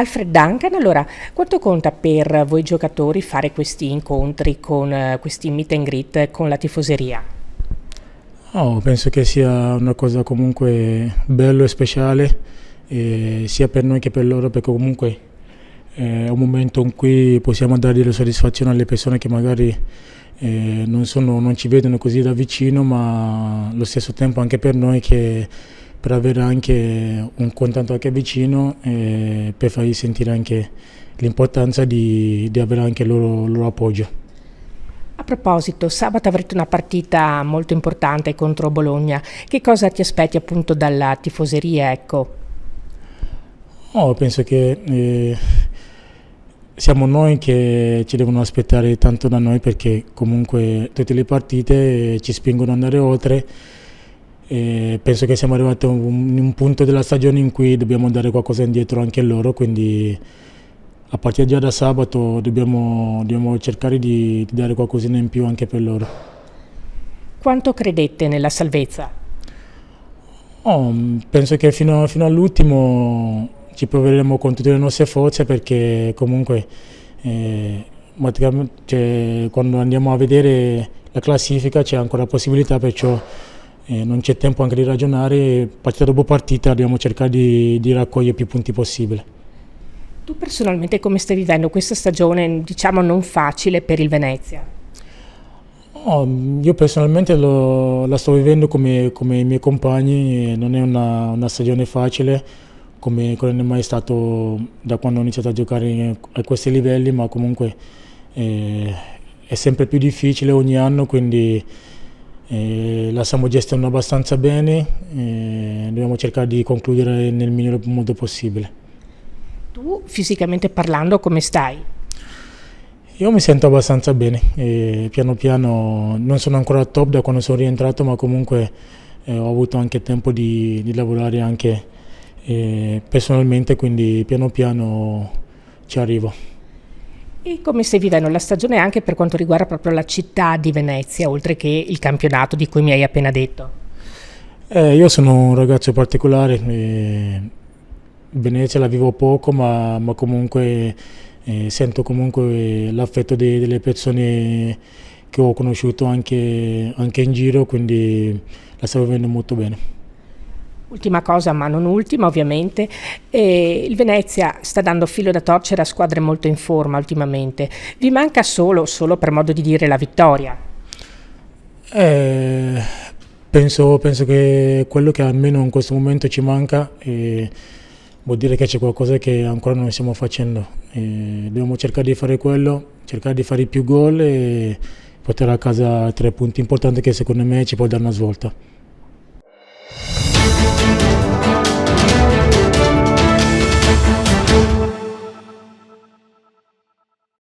Alfred Duncan, allora, quanto conta per voi giocatori fare questi incontri con questi meet and greet con la tifoseria? Oh, penso che sia una cosa comunque bello e speciale, sia per noi che per loro, perché comunque è un momento in cui possiamo dare delle soddisfazioni alle persone che magari non ci vedono così da vicino, ma allo stesso tempo anche per noi che per avere anche un contatto anche vicino e per fargli sentire anche l'importanza di avere anche il loro appoggio. A proposito, sabato avrete una partita molto importante contro Bologna. Che cosa ti aspetti appunto dalla tifoseria, ecco? Oh, penso che siamo noi che ci devono aspettare tanto da noi, perché comunque tutte le partite ci spingono ad andare oltre. E penso che siamo arrivati in un punto della stagione in cui dobbiamo dare qualcosa indietro anche a loro, quindi a partire già da sabato dobbiamo cercare di dare qualcosina in più anche per loro. Quanto credete nella salvezza? Oh, penso che fino all'ultimo ci proveremo con tutte le nostre forze, perché comunque quando andiamo a vedere la classifica c'è ancora possibilità, perciò non c'è tempo anche di ragionare, partita dopo partita dobbiamo cercare di raccogliere più punti possibile. Tu personalmente come stai vivendo questa stagione, diciamo non facile per il Venezia? Oh, io personalmente la sto vivendo come i miei compagni, non è una stagione facile come non è mai stato da quando ho iniziato a giocare a questi livelli, ma comunque è sempre più difficile ogni anno, quindi la stiamo gestendo abbastanza bene, dobbiamo cercare di concludere nel miglior modo possibile. Tu fisicamente parlando come stai? Io mi sento abbastanza bene, piano piano non sono ancora al top da quando sono rientrato, ma comunque ho avuto anche tempo di lavorare anche personalmente, quindi piano piano ci arrivo. E come stai vivendo la stagione anche per quanto riguarda proprio la città di Venezia, oltre che il campionato di cui mi hai appena detto? Io sono un ragazzo particolare, Venezia la vivo poco, ma comunque sento comunque l'affetto delle persone che ho conosciuto anche in giro, quindi la sto vivendo molto bene. Ultima cosa, ma non ultima ovviamente, il Venezia sta dando filo da torcere a squadre molto in forma ultimamente. Vi manca solo per modo di dire, la vittoria? Penso che quello che almeno in questo momento ci manca vuol dire che c'è qualcosa che ancora non stiamo facendo. Dobbiamo cercare di fare quello, cercare di fare più gol e portare a casa 3 punti importanti che secondo me ci può dare una svolta.